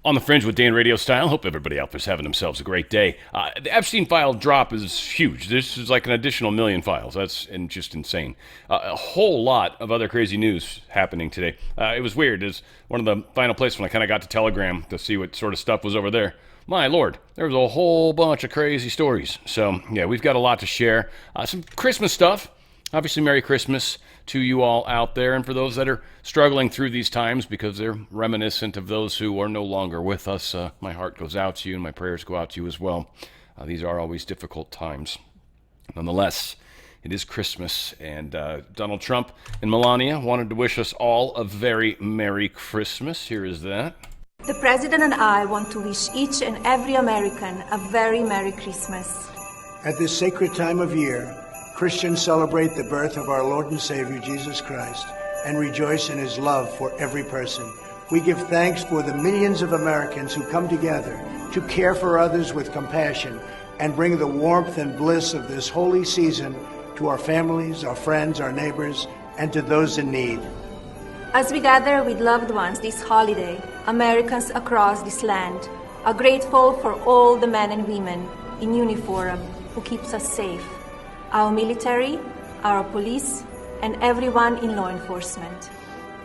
On the Fringe with Dan RadioStyle. Hope everybody out there's having themselves a great day. The Epstein file drop is huge. This is like an additional million files. That's just insane. A whole lot of other crazy news happening today. It was weird. It's one of the final places when I kind of got to Telegram to see what sort of stuff was over there. My lord, there was a whole bunch of crazy stories. So, yeah, we've got a lot to share. Some Christmas stuff. Obviously, Merry Christmas to you all out there, and for those that are struggling through these times because they're reminiscent of those who are no longer with us, my heart goes out to you and my prayers go out to you as well. These are always difficult times. Nonetheless, it is Christmas, and Donald Trump and Melania wanted to wish us all a very Merry Christmas. Here is that. The President and I want to wish each and every American a very Merry Christmas. At this sacred time of year, Christians celebrate the birth of our Lord and Savior, Jesus Christ, and rejoice in his love for every person. We give thanks for the millions of Americans who come together to care for others with compassion and bring the warmth and bliss of this holy season to our families, our friends, our neighbors, and to those in need. As we gather with loved ones this holiday, Americans across this land are grateful for all the men and women in uniform who keeps us safe. Our military, our police, and everyone in law enforcement.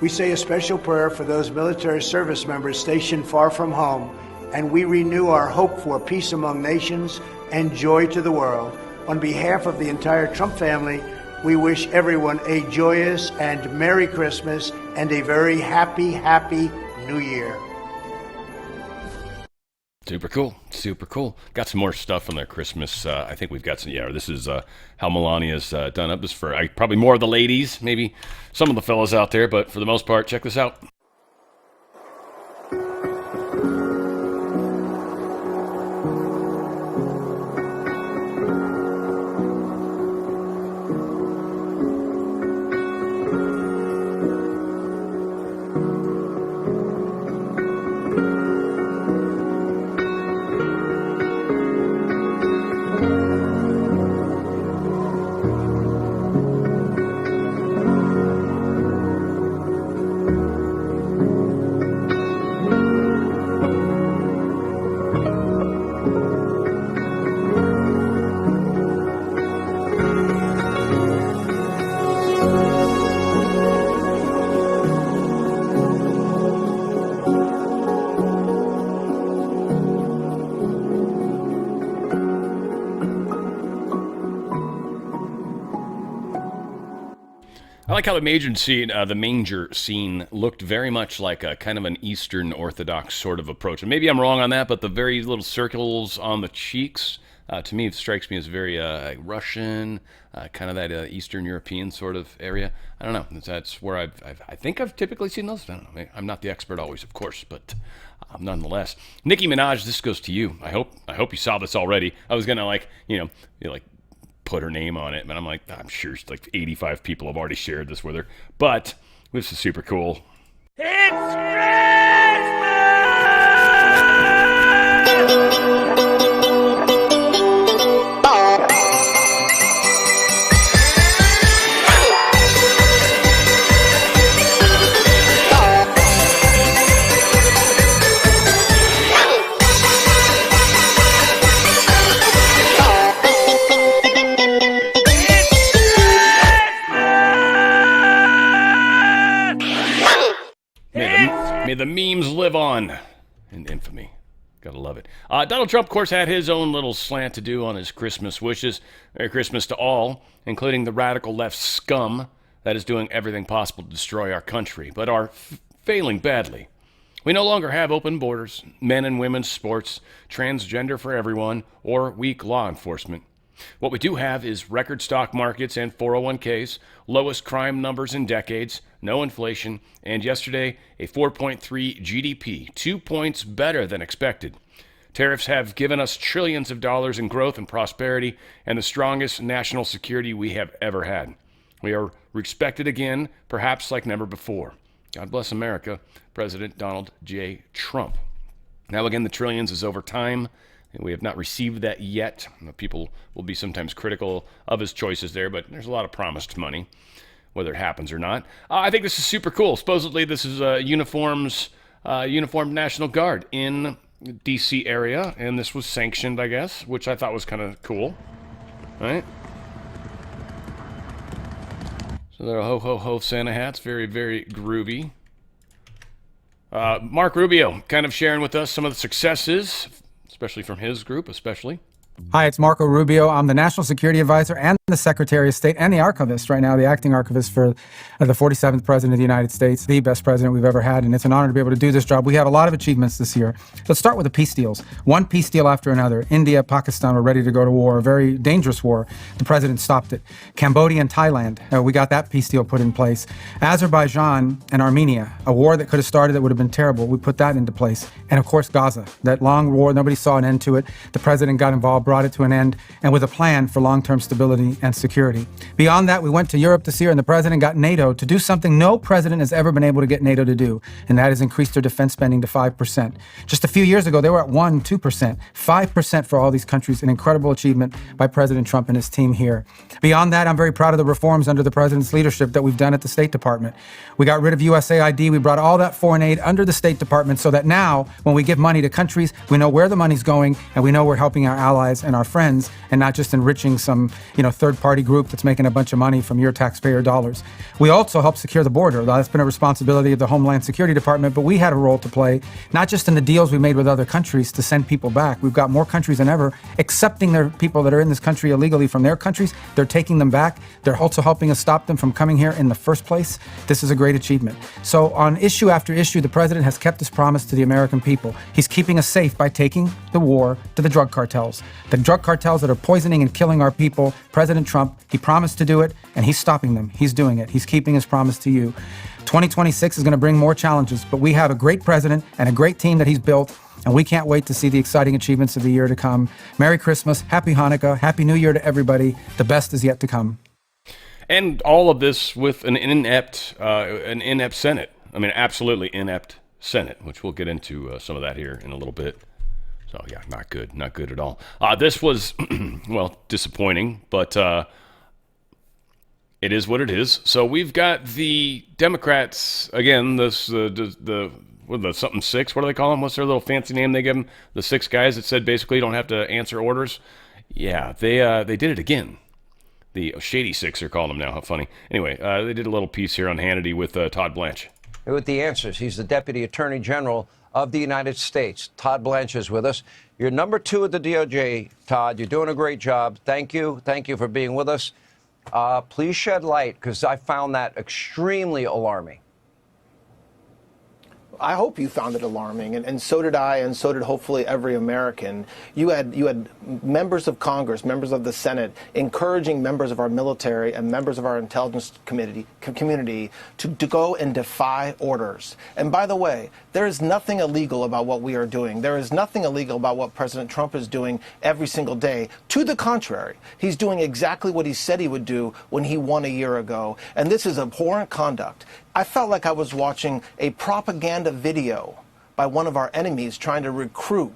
We say a special prayer for those military service members stationed far from home, and we renew our hope for peace among nations and joy to the world. On behalf of the entire Trump family, we wish everyone a joyous and Merry Christmas and a very happy, happy New Year. Super cool. Super cool. Got some more stuff on their Christmas. I think we've got some. Yeah, this is how Melania's done up. This is for probably more of the ladies, maybe some of the fellas out there, but for the most part, check this out. I like how the manger scene looked very much like a kind of an Eastern Orthodox sort of approach. And maybe I'm wrong on that, but the very little circles on the cheeks, to me, it strikes me as very Russian, kind of that Eastern European sort of area. I don't know. That's where I think I've typically seen those. I don't know. I'm not the expert always, of course, but nonetheless. Nicki Minaj, this goes to you. I hope you saw this already. I was gonna put her name on it, but I'm sure like 85 people have already shared this with her. But this is super cool. It's May the memes live on in infamy. Gotta love it. Donald Trump, of course, had his own little slant to do on his Christmas wishes. Merry Christmas to all, including the radical left scum that is doing everything possible to destroy our country, but are failing badly. We no longer have open borders, men and women's sports, transgender for everyone, or weak law enforcement. What we do have is record stock markets and 401ks, lowest crime numbers in decades, no inflation, and yesterday, a 4.3 GDP, 2 points better than expected. Tariffs have given us trillions of dollars in growth and prosperity and the strongest national security we have ever had. We are respected again, perhaps like never before. God bless America, President Donald J. Trump. Now again, the trillions is over time. We have not received that yet. People will be sometimes critical of his choices there, but there's a lot of promised money, whether it happens or not. I think this is super cool. Supposedly, this is uniforms uniformed National Guard in D.C. area, and this was sanctioned, I guess, which I thought was kind of cool, right? So there are ho-ho-ho Santa hats, very, very groovy. Mark Rubio kind of sharing with us some of the successes, especially from his group, especially. Hi, it's Marco Rubio. I'm the National Security Advisor and the Secretary of State and the Archivist right now, the acting archivist for the 47th President of the United States, the best president we've ever had, and it's an honor to be able to do this job. We have a lot of achievements this year. Let's start with the peace deals. One peace deal after another. India, Pakistan were ready to go to war, a very dangerous war. The President stopped it. Cambodia and Thailand, we got that peace deal put in place. Azerbaijan and Armenia, a war that could have started that would have been terrible. We put that into place. And of course, Gaza, that long war, nobody saw an end to it. The President got involved, brought it to an end, and with a plan for long-term stability and security. Beyond that, we went to Europe this year, and the President got NATO to do something no president has ever been able to get NATO to do, and that is increase their defense spending to 5%. Just a few years ago, they were at 1%, 2%. 5% for all these countries, an incredible achievement by President Trump and his team here. Beyond that, I'm very proud of the reforms under the President's leadership that we've done at the State Department. We got rid of USAID. We brought all that foreign aid under the State Department so that now, when we give money to countries, we know where the money's going, and we know we're helping our allies and our friends, and not just enriching some, third-party group that's making a bunch of money from your taxpayer dollars. We also help secure the border. That's been a responsibility of the Homeland Security Department, but we had a role to play, not just in the deals we made with other countries to send people back. We've got more countries than ever accepting their people that are in this country illegally from their countries. They're taking them back. They're also helping us stop them from coming here in the first place. This is a great achievement. So on issue after issue, the President has kept his promise to the American people. He's keeping us safe by taking the war to the drug cartels. The drug cartels that are poisoning and killing our people. President Trump, he promised to do it, and he's stopping them. He's doing it. He's keeping his promise to you. 2026 is going to bring more challenges, but we have a great president and a great team that he's built, and we can't wait to see the exciting achievements of the year to come. Merry Christmas, Happy Hanukkah, Happy New Year to everybody. The best is yet to come. And all of this with an inept Senate. I mean, absolutely inept Senate, which we'll get into some of that here in a little bit. So, yeah, not good at all. This was, well, disappointing, but it is what it is. So we've got the Democrats, again, the something six, what do they call them? What's their little fancy name they give them? The six guys that said basically you don't have to answer orders. Yeah, they did it again. The Shady Six are calling them now. How funny. Anyway, they did a little piece here on Hannity with Todd Blanche. With the answers, he's the Deputy Attorney General of the United States. Todd Blanche is with us. You're number 2 at the DOJ, Todd. You're doing a great job. Thank you. Thank you for being with us. Please shed light, because I found that extremely alarming. I hope you found it alarming, and so did I, and so did hopefully every American. You had members of Congress, members of the Senate, encouraging members of our military and members of our intelligence community to go and defy orders. And by the way, there is nothing illegal about what we are doing. There is nothing illegal about what President Trump is doing every single day. To the contrary, he's doing exactly what he said he would do when he won a year ago. And this is abhorrent conduct. I felt like I was watching a propaganda video by one of our enemies trying to recruit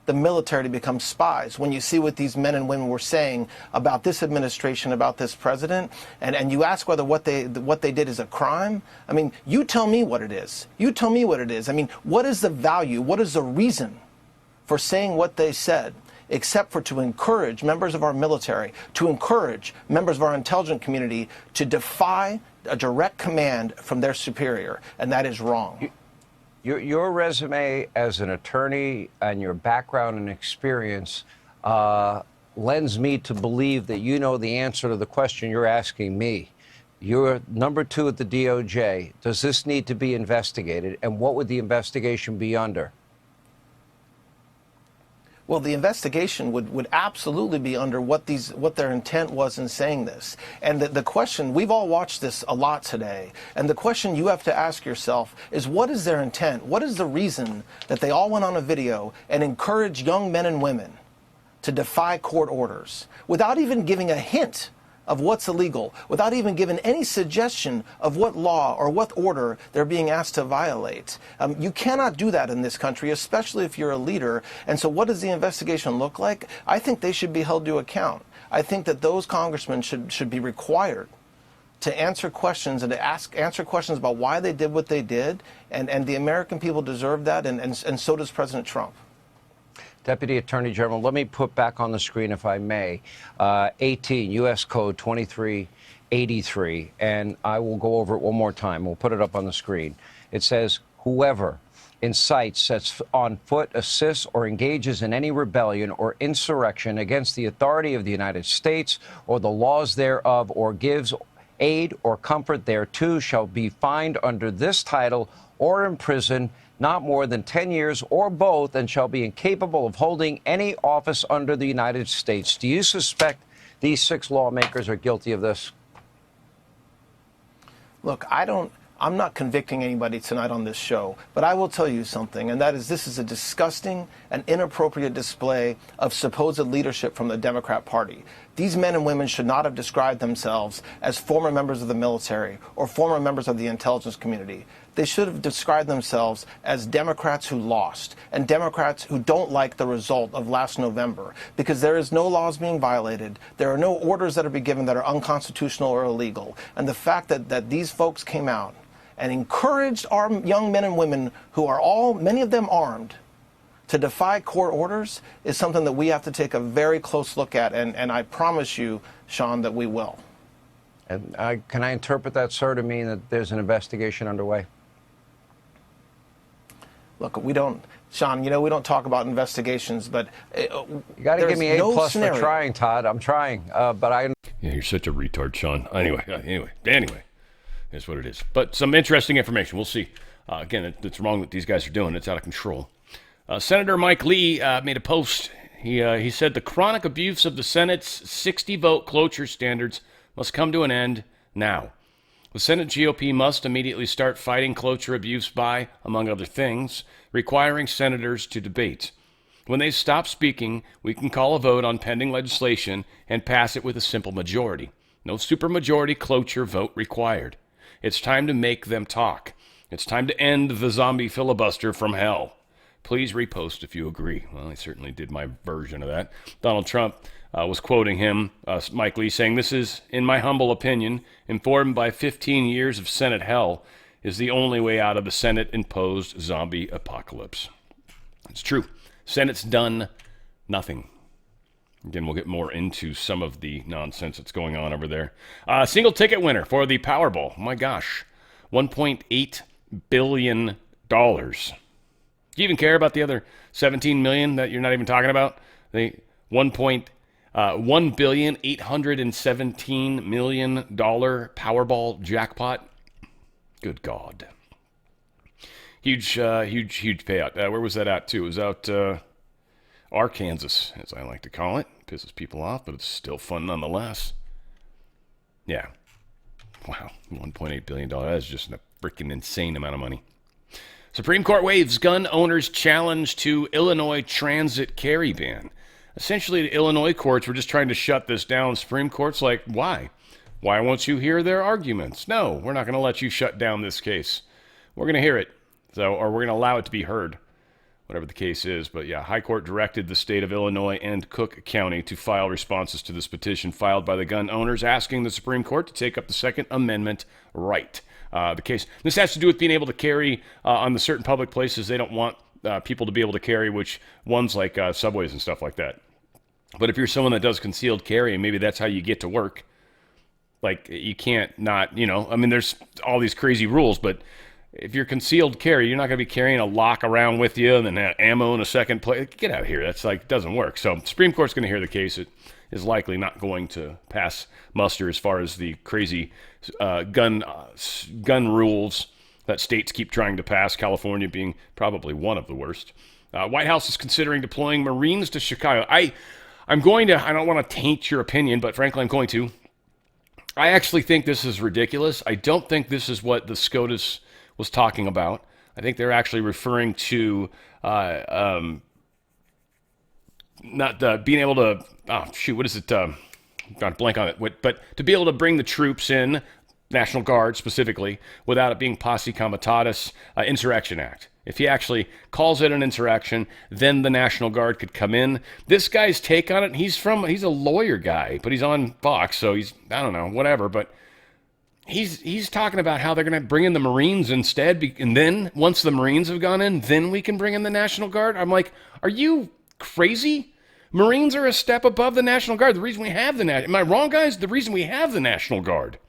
the military to become spies. When you see what these men and women were saying about this administration, about this president, and you ask whether what they did is a crime, I mean, you tell me what it is. You tell me what it is. I mean, what is the value? What is the reason for saying what they said? Except for to encourage members of our military, to encourage members of our intelligence community to defy a direct command from their superior, and that is wrong. Your resume as an attorney and your background and experience lends me to believe that you know the answer to the question you're asking me. You're number 2 at the DOJ. Does this need to be investigated, and what would the investigation be under? Well, the investigation would absolutely be under what their intent was in saying this. And the question, we've all watched this a lot today, and the question you have to ask yourself is, what is their intent? What is the reason that they all went on a video and encouraged young men and women to defy court orders without even giving a hint of what's illegal, without even giving any suggestion of what law or what order they're being asked to violate? You cannot do that in this country, especially if you're a leader. And so what does the investigation look like? I think they should be held to account. I think that those congressmen should be required to answer questions and to answer questions about why they did what they did, and the American people deserve that, and so does President Trump. Deputy Attorney General, let me put back on the screen, if I may, 18 U.S. Code 2383, and I will go over it one more time. We'll put it up on the screen. It says, whoever incites, sets on foot, assists, or engages in any rebellion or insurrection against the authority of the United States or the laws thereof, or gives aid or comfort thereto, shall be fined under this title or imprisoned not more than 10 years or both, and shall be incapable of holding any office under the United States. Do you suspect these 6 lawmakers are guilty of this? Look, I'm not convicting anybody tonight on this show, but I will tell you something, and that is this is a disgusting and inappropriate display of supposed leadership from the Democrat Party. These men and women should not have described themselves as former members of the military or former members of the intelligence community. They should have described themselves as Democrats who lost and Democrats who don't like the result of last November, because there is no laws being violated. There are no orders that are being given that are unconstitutional or illegal. And the fact that these folks came out and encouraged our young men and women, who are many of them armed, to defy court orders is something that we have to take a very close look at, and I promise you, Sean, that we will. And can I interpret that, sir, to mean that there's an investigation underway? Look, Sean, we don't talk about investigations, but you got to give me A+ for trying, Todd. I'm trying, but I. Yeah, you're such a retard, Sean. Anyway, that's what it is. But some interesting information. We'll see. Again, it's wrong what these guys are doing. It's out of control. Senator Mike Lee made a post. He said the chronic abuse of the Senate's 60-vote cloture standards must come to an end now. The Senate GOP must immediately start fighting cloture abuse by, among other things, requiring senators to debate. When they stop speaking, we can call a vote on pending legislation and pass it with a simple majority. No supermajority cloture vote required. It's time to make them talk. It's time to end the zombie filibuster from hell. Please repost if you agree. Well, I certainly did my version of that. Donald Trump was quoting him, Mike Lee, saying, "This is, in my humble opinion, informed by 15 years of Senate hell, is the only way out of the Senate-imposed zombie apocalypse." It's true. Senate's done nothing. Again, we'll get more into some of the nonsense that's going on over there. Single ticket winner for the Powerball. My gosh, $1.8 billion. Do you even care about the other 17 million that you're not even talking about? The $1,817 million Powerball jackpot. Good God. Huge payout. Where was that at, too? It was out Arkansas, as I like to call it. Pisses people off, but it's still fun nonetheless. Yeah. Wow. $1.8 billion. That's just a freaking insane amount of money. Supreme Court waives gun owners' challenge to Illinois transit carry ban. Essentially, the Illinois courts were just trying to shut this down. Supreme Court's like, why? Why won't you hear their arguments? No, we're not going to let you shut down this case. We're going to hear it, or we're going to allow it to be heard, whatever the case is. But yeah, High Court directed the state of Illinois and Cook County to file responses to this petition filed by the gun owners, asking the Supreme Court to take up the Second Amendment right. The case. This has to do with being able to carry on the certain public places they don't want people to be able to carry, which ones like subways and stuff like that. But if you're someone that does concealed carry, and maybe that's how you get to work, like you can't not, I mean, there's all these crazy rules, but if you're concealed carry, you're not going to be carrying a lock around with you and then ammo in a second place. Get out of here. That's like, doesn't work. So Supreme Court's going to hear the case. It is likely not going to pass muster as far as the crazy gun rules that states keep trying to pass, California being probably one of the worst. White House is considering deploying Marines to Chicago. I don't want to taint your opinion, but frankly, I'm going to. I actually think this is ridiculous. I don't think this is what the SCOTUS was talking about. I think they're actually referring to not being able to, what is it? Got a blank on it. But to be able to bring the troops in, National Guard specifically, without it being posse comitatus, Insurrection Act. If he actually calls it an insurrection, then the National Guard could come in. This guy's take on it, he's a lawyer guy, but he's on Fox, so he's, I don't know, whatever. But he's talking about how they're going to bring in the Marines instead, and then once the Marines have gone in, then we can bring in the National Guard. I'm like, are you crazy? Marines are a step above the National Guard. The reason we have am I wrong, guys? The reason we have the National Guard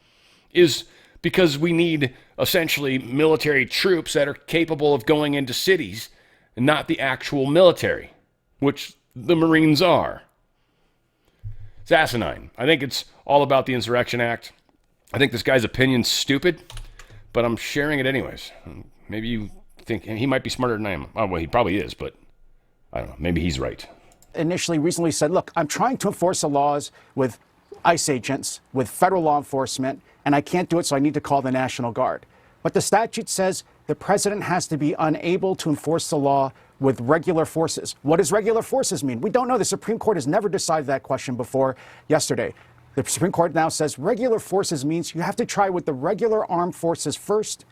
is because we need essentially military troops that are capable of going into cities and not the actual military, which the Marines are. It's asinine. I think it's all about the Insurrection Act. I think this guy's opinion's stupid, but I'm sharing it anyways. Maybe you think he might be smarter than I am. Oh, well, he probably is, but I don't know. Maybe he's right. Initially recently said, look, I'm trying to enforce the laws with ICE agents, with federal law enforcement, and I can't do it, so I need to call the National Guard. But the statute says the president has to be unable to enforce the law with regular forces. What does regular forces mean? We don't know. The Supreme Court has never decided that question before yesterday. The Supreme Court now says regular forces means you have to try with the regular armed forces first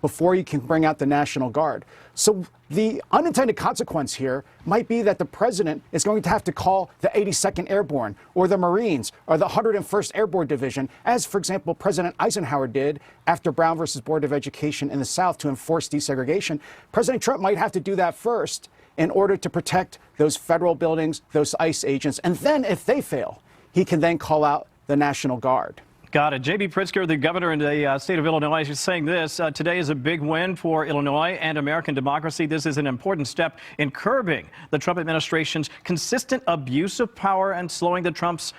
before you can bring out the National Guard. So the unintended consequence here might be that the president is going to have to call the 82nd Airborne or the Marines or the 101st Airborne Division, as, for example, President Eisenhower did after Brown versus Board of Education in the South to enforce desegregation. President Trump might have to do that first in order to protect those federal buildings, those ICE agents. And then if they fail, he can then call out the National Guard. Got it. J.B. Pritzker, the governor in the state of Illinois, is saying this. Today is a big win for Illinois and American democracy. This is an important step in curbing the Trump administration's consistent abuse of power and slowing Trump's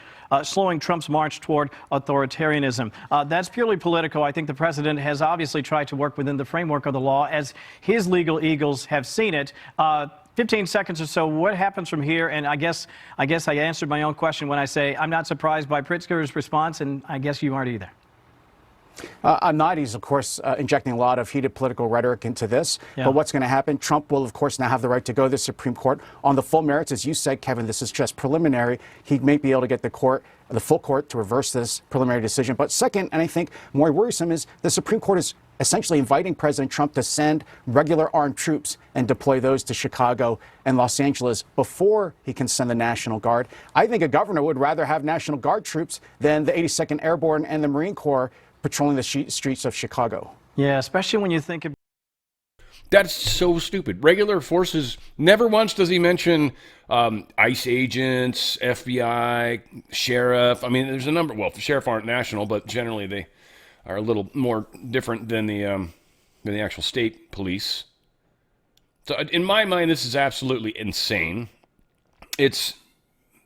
march toward authoritarianism. That's purely political. I think the president has obviously tried to work within the framework of the law as his legal eagles have seen it. 15 seconds or so, what happens from here? And I guess I answered my own question when I say I'm not surprised by Pritzker's response, and I guess you aren't either. I'm not. He's, of course, injecting a lot of heated political rhetoric into this. Yeah. But what's going to happen? Trump will, of course, now have the right to go to the Supreme Court on the full merits. As you said, Kevin, this is just preliminary. He may be able to get the full court to reverse this preliminary decision. But second, and I think more worrisome, is the Supreme Court is essentially inviting President Trump to send regular armed troops and deploy those to Chicago and Los Angeles before he can send the National Guard. I think a governor would rather have National Guard troops than the 82nd Airborne and the Marine Corps patrolling the streets of Chicago. Yeah, especially when you think of... That's so stupid. Regular forces, never once does he mention ICE agents, FBI, sheriff. I mean, there's a number. Well, the sheriff aren't national, but generally they are a little more different than the actual state police. So in my mind, this is absolutely insane. It's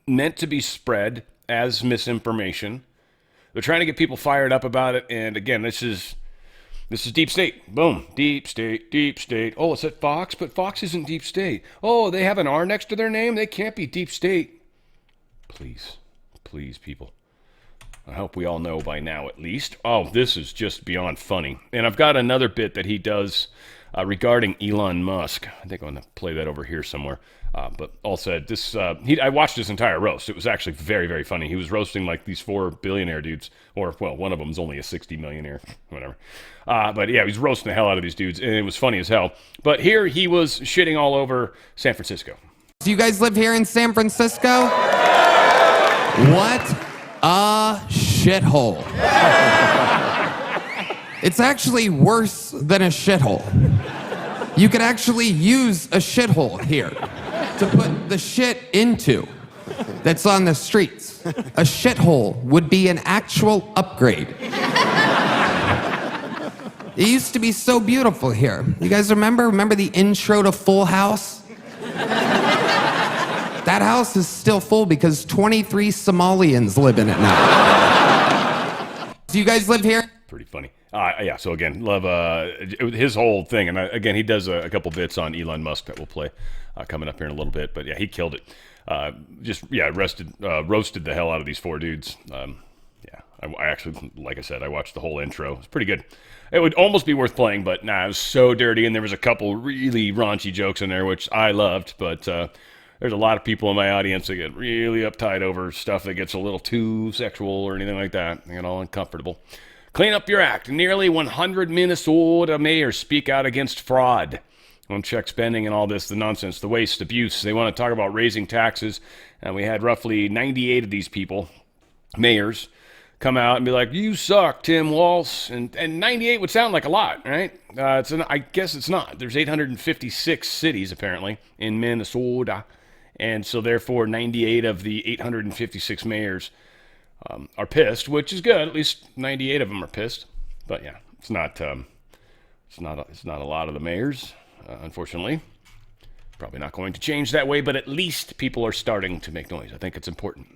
meant to be spread as misinformation. They're trying to get people fired up about it. And again, this is deep state. Boom. Deep state, deep state. Oh, it's at Fox, but Fox isn't deep state. Oh, they have an R next to their name. They can't be deep state. Please, people. I hope we all know by now at least. Oh, this is just beyond funny. And I've got another bit that he does regarding Elon Musk. I think I'm going to play that over here somewhere. But all said, this I watched this entire roast. It was actually very, very funny. He was roasting like these 4 billionaire dudes, or well, one of them's only a 60 millionaire, whatever. But yeah, he was roasting the hell out of these dudes, and it was funny as hell. But here he was shitting all over San Francisco. Do you guys live here in San Francisco? What a shithole. It's actually worse than a shithole. You could actually use a shithole here to put the shit into that's on the streets. A shithole would be an actual upgrade. It used to be so beautiful here. You guys remember the intro to Full House? That house is still full because 23 Somalians live in it now. Do you guys live here? Pretty funny. Yeah, so again, love his whole thing. And again, he does a couple bits on Elon Musk that we'll play coming up here in a little bit. But yeah, he killed it. Roasted the hell out of these 4 dudes. I actually, like I said, I watched the whole intro. It's pretty good. It would almost be worth playing, but it was so dirty. And there was a couple really raunchy jokes in there, which I loved. But there's a lot of people in my audience that get really uptight over stuff that gets a little too sexual or anything like that. They get all uncomfortable. Clean up your act. Nearly 100 Minnesota mayors speak out against fraud. Unchecked spending and all this, the nonsense, the waste, abuse. They want to talk about raising taxes. And we had roughly 98 of these people, mayors, come out and be like, "You suck, Tim Walz," and 98 would sound like a lot, right? I guess it's not. There's 856 cities apparently in Minnesota, and so therefore 98 of the 856 mayors are pissed, which is good. At least 98 of them are pissed. But yeah, it's not a lot of the mayors, unfortunately. Probably not going to change that way, but at least people are starting to make noise. I think it's important.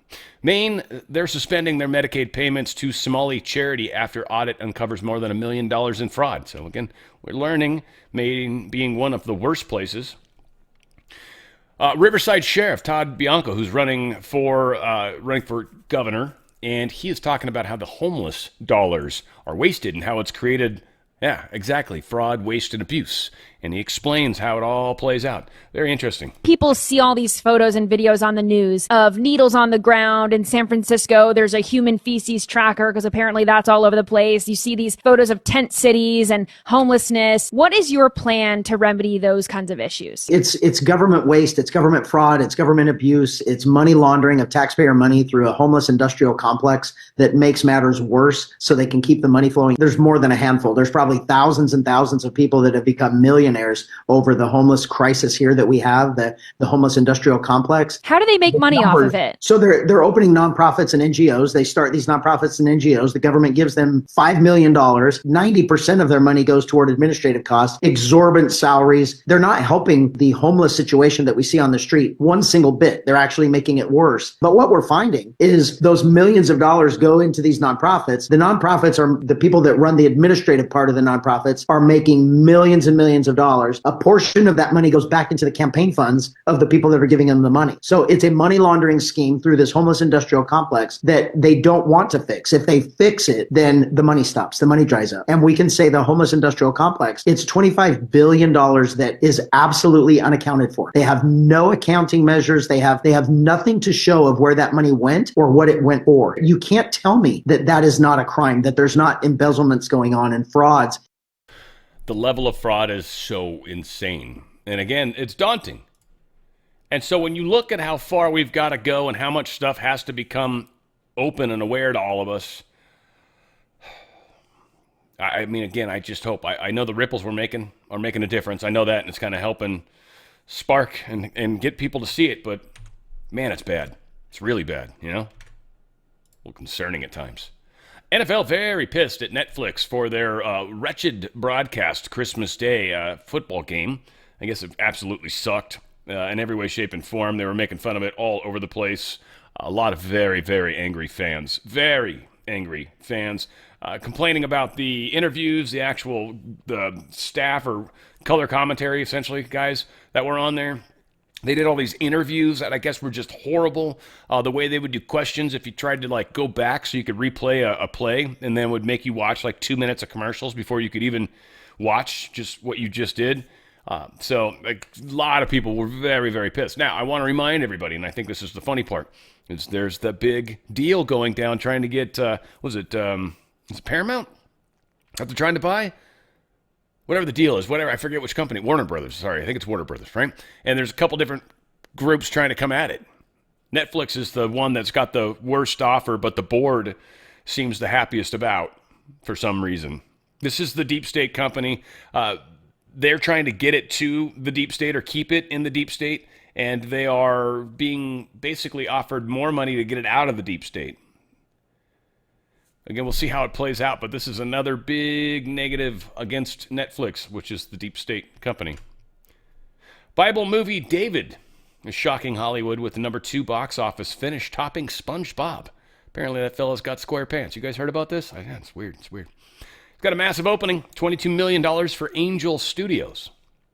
Maine, they're suspending their Medicaid payments to Somali charity after audit uncovers more than $1 million in fraud. So again, we're learning Maine being one of the worst places. Riverside Sheriff Todd Bianco, who's running for governor, and he is talking about how the homeless dollars are wasted and how it's created, yeah, exactly, fraud, waste, and abuse. And he explains how it all plays out. Very interesting. People see all these photos and videos on the news of needles on the ground in San Francisco. There's a human feces tracker because apparently that's all over the place. You see these photos of tent cities and homelessness. What is your plan to remedy those kinds of issues? It's government waste, it's government fraud, it's government abuse, it's money laundering of taxpayer money through a homeless industrial complex that makes matters worse so they can keep the money flowing. There's more than a handful. There's probably thousands and thousands of people that have become millionaires over the homeless crisis here that we have, the homeless industrial complex. How do they make money off of it? So they're opening nonprofits and NGOs. They start these nonprofits and NGOs. The government gives them $5 million. 90% of their money goes toward administrative costs, exorbitant salaries. They're not helping the homeless situation that we see on the street one single bit. They're actually making it worse. But what we're finding is those millions of dollars go into these nonprofits. The nonprofits are the people that run the administrative part of the nonprofits are making millions and millions of dollars. A portion of that money goes back into the campaign funds of the people that are giving them the money. So it's a money laundering scheme through this homeless industrial complex that they don't want to fix. If they fix it, then the money stops, the money dries up. And we can say the homeless industrial complex, it's $25 billion that is absolutely unaccounted for. They have no accounting measures. They have nothing to show of where that money went or what it went for. You can't tell me that that is not a crime, that there's not embezzlements going on and frauds. The level of fraud is so insane. And again, it's daunting. And so when you look at how far we've got to go and how much stuff has to become open and aware to all of us, I mean, again, I just hope. I know the ripples we're making are making a difference. I know that, and it's kind of helping spark and get people to see it. But, man, it's bad. It's really bad, you know? A little concerning at times. NFL very pissed at Netflix for their wretched broadcast Christmas Day football game. I guess it absolutely sucked in every way, shape, and form. They were making fun of it all over the place. A lot of very, very angry fans. Very angry fans. Complaining about the interviews, the staff or color commentary, essentially, guys that were on there. They did all these interviews that I guess were just horrible. The way they would do questions, if you tried to like go back so you could replay a play, and then would make you watch like 2 minutes of commercials before you could even watch just what you just did. So like, a lot of people were very, very pissed. Now, I want to remind everybody, and I think this is the funny part, is there's the big deal going down trying to get, is it Paramount that they're trying to buy? Whatever the deal is, whatever, I forget which company, Warner Brothers, sorry, I think it's Warner Brothers, right? And there's a couple different groups trying to come at it. Netflix is the one that's got the worst offer, but the board seems the happiest about for some reason. This is the deep state company. They're trying to get it to the deep state or keep it in the deep state, and they are being basically offered more money to get it out of the deep state. Again, we'll see how it plays out, but this is another big negative against Netflix, which is the deep state company. Bible movie David is shocking Hollywood with the #2 box office finish, topping SpongeBob. Apparently that fella's got square pants. You guys heard about this? Yeah, it's weird. It's weird. It's got a massive opening, $22 million for Angel Studios,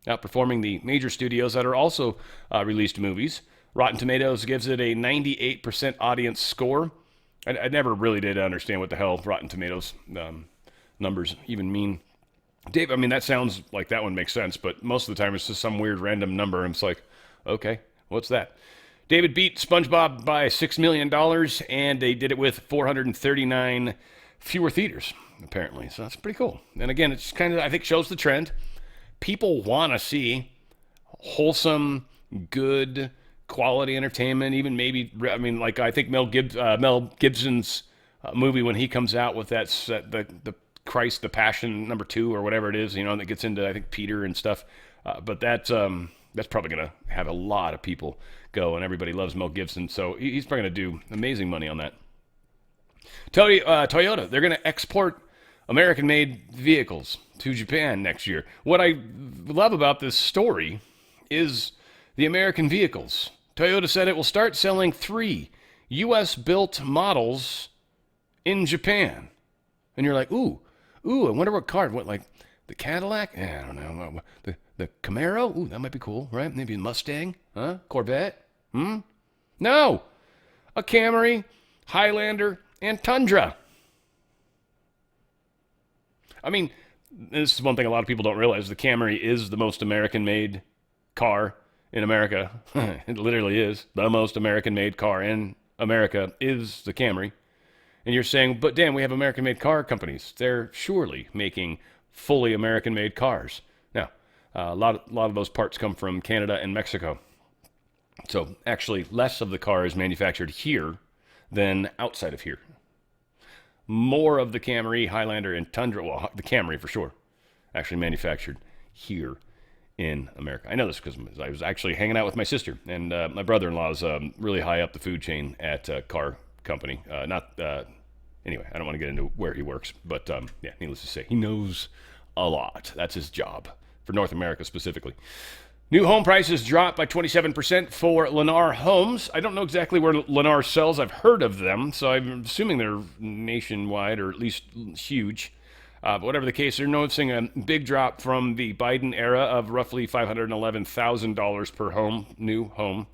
outperforming the major studios that are also released movies. Rotten Tomatoes gives it a 98% audience score. I never really did understand what the hell Rotten Tomatoes numbers even mean. Dave, I mean, that sounds like that one makes sense, but most of the time it's just some weird random number, and it's like, okay, what's that? David beat SpongeBob by $6 million, and they did it with 439 fewer theaters, apparently. So that's pretty cool. And again, it's kind of, I think, shows the trend. People want to see wholesome, good, quality entertainment, even maybe, I mean, like I think Mel Gibson's movie when he comes out with the Christ, the Passion #2 or whatever it is, that gets into, I think, Peter and stuff. But that's probably going to have a lot of people go, and everybody loves Mel Gibson, so he's probably going to do amazing money on that. Toyota, they're going to export American-made vehicles to Japan next year. What I love about this story is the American vehicles. Toyota said it will start selling 3 U.S.-built models in Japan. And you're like, ooh, I wonder what car. What, like the Cadillac? I don't know. The Camaro? Ooh, that might be cool, right? Maybe a Mustang? Huh? Corvette? No! A Camry, Highlander, and Tundra. I mean, this is one thing a lot of people don't realize. The Camry is the most American-made car in America. It literally is. The most American-made car in America is the Camry. And you're saying, but Dan, we have American-made car companies. They're surely making fully American-made cars. Now, a lot of those parts come from Canada and Mexico. So actually, less of the car is manufactured here than outside of here. More of the Camry, Highlander, and Tundra, well, the Camry for sure, actually manufactured here in America. I know this because I was actually hanging out with my sister, and my brother-in-law is really high up the food chain at a car company. Anyway, I don't want to get into where he works, but yeah, needless to say, he knows a lot. That's his job for North America specifically. New home prices dropped by 27% for Lennar Homes. I don't know exactly where Lennar sells. I've heard of them, so I'm assuming they're nationwide or at least huge. But whatever the case, they're noticing a big drop from the Biden era of roughly $511,000 per home, new home,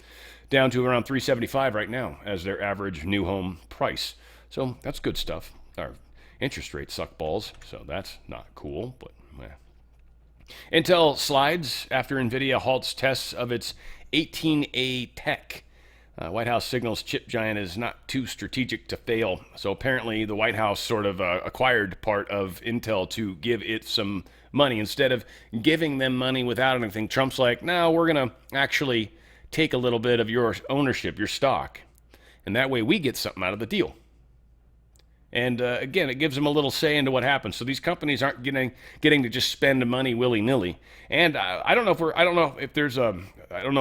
down to around $375,000 right now as their average new home price. So that's good stuff. Our interest rates suck balls, so that's not cool, but Intel slides after NVIDIA halts tests of its 18A tech. White House signals chip giant is not too strategic to fail. So apparently the White House sort of acquired part of Intel to give it some money. Instead of giving them money without anything, Trump's like, no, we're going to actually take a little bit of your ownership, your stock. And that way we get something out of the deal. And again, it gives them a little say into what happens. So these companies aren't getting to just spend money willy-nilly. And I don't know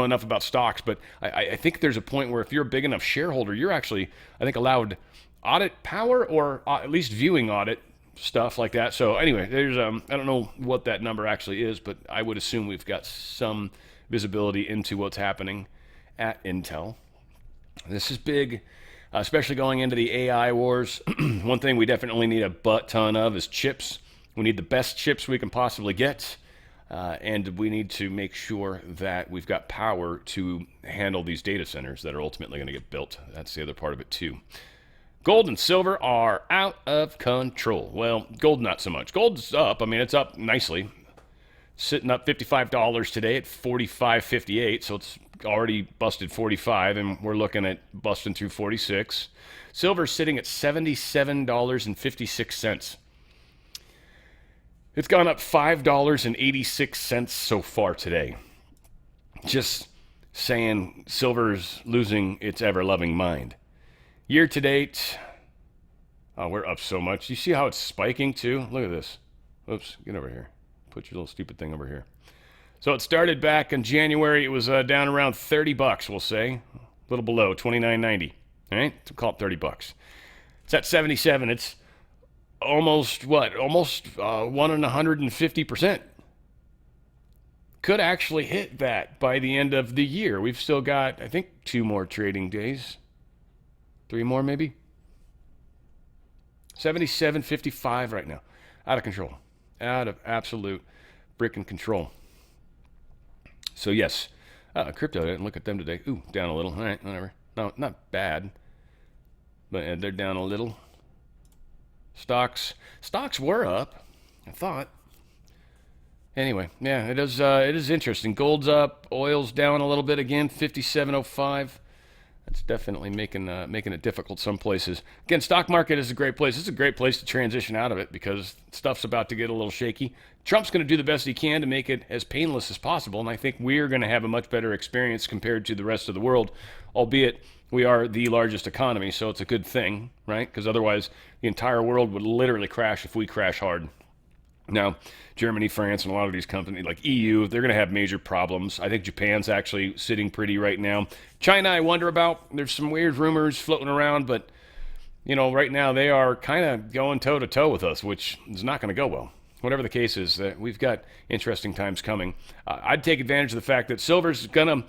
enough about stocks, but I think there's a point where if you're a big enough shareholder, you're actually, I think, allowed audit power or at least viewing audit stuff like that. So anyway, there's I don't know what that number actually is, but I would assume we've got some visibility into what's happening at Intel. This is big. Especially going into the AI wars. One thing we definitely need a butt ton of is chips. We need the best chips we can possibly get. And we need to make sure that we've got power to handle these data centers that are ultimately going to get built. That's the other part of it too. Gold and silver are out of control. Well, gold not so much. Gold's up. I mean, it's up nicely. Sitting up $55 today at $45.58, so it's already busted 45, and we're looking at busting through 46. Silver's sitting at $77.56. It's gone up $5.86 so far today. Just saying silver's losing its ever-loving mind. Year to date, we're up so much. You see how it's spiking too? Look at this. Oops, get over here. Put your little stupid thing over here. So it started back in January. It was down around $30, we'll say. A little below, $29.90. All right? So call it $30. It's at 77. It's almost, Almost 150%. Could actually hit that by the end of the year. We've still got, I think, 2 more trading days. 3 more, maybe? 77.55 right now. Out of control. Out of absolute frickin' control. So yes, crypto, I didn't look at them today. Ooh, down a little. All right, whatever. No, not bad. But they're down a little. Stocks were up, I thought. Anyway, yeah, it is interesting. Gold's up, oil's down a little bit again, 57.05. That's definitely making it difficult some places. Again, stock market is a great place. It's a great place to transition out of it because stuff's about to get a little shaky. Trump's going to do the best he can to make it as painless as possible, and I think we're going to have a much better experience compared to the rest of the world, albeit We are the largest economy, so it's a good thing, right? Because otherwise the entire world would literally crash if we crash hard. Now, Germany, France, and a lot of these companies like EU, they're going to have major problems. I think Japan's actually sitting pretty right now. China, I wonder about. There's some weird rumors floating around, but right now they are kind of going toe-to-toe with us, which is not going to go well. Whatever the case is, we've got interesting times coming. I'd take advantage of the fact that silver's going to,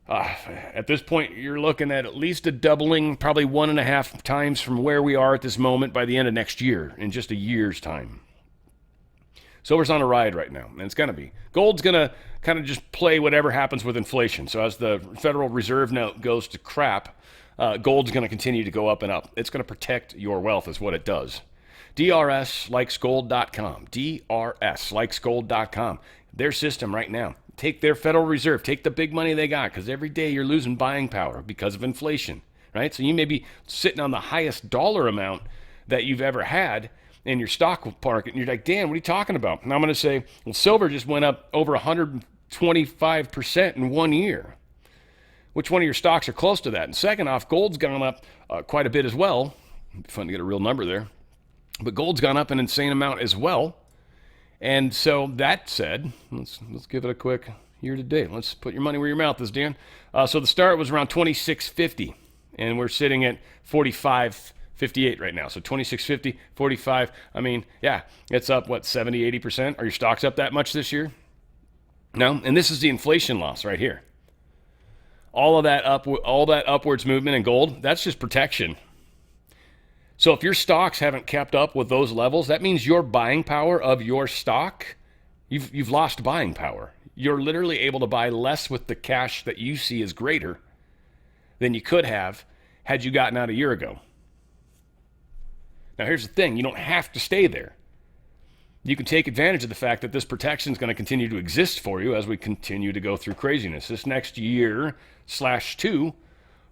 at this point, you're looking at least a doubling, probably 1.5 times from where we are at this moment by the end of next year, in just a year's time. Silver's on a ride right now, and it's going to be. Gold's going to kind of just play whatever happens with inflation. So as the Federal Reserve note goes to crap, gold's going to continue to go up and up. It's going to protect your wealth is what it does. DRSlikesgold.com. DRSlikesgold.com. Their system right now. Take their Federal Reserve. Take the big money they got, because every day you're losing buying power because of inflation, right? So you may be sitting on the highest dollar amount that you've ever had in your stock market, and you're like, Dan, what are you talking about? And I'm going to say, well, silver just went up over 125% in 1 year. Which one of your stocks are close to that? And second off, gold's gone up quite a bit as well. It'd be fun to get a real number there. But gold's gone up an insane amount as well. And so that said, let's give it a quick year to date. Let's put your money where your mouth is, Dan. So the start was around 26.50, and we're sitting at 45.58 right now. So 26.50, 45. I mean, yeah, it's up, 70, 80%? Are your stocks up that much this year? No? And this is the inflation loss right here. All that upwards movement in gold, that's just protection. So if your stocks haven't kept up with those levels, that means your buying power of your stock, you've lost buying power. You're literally able to buy less with the cash that you see as greater than you could have had you gotten out a year ago. Now here's the thing, you don't have to stay there. You can take advantage of the fact that this protection is going to continue to exist for you as we continue to go through craziness. This next year/2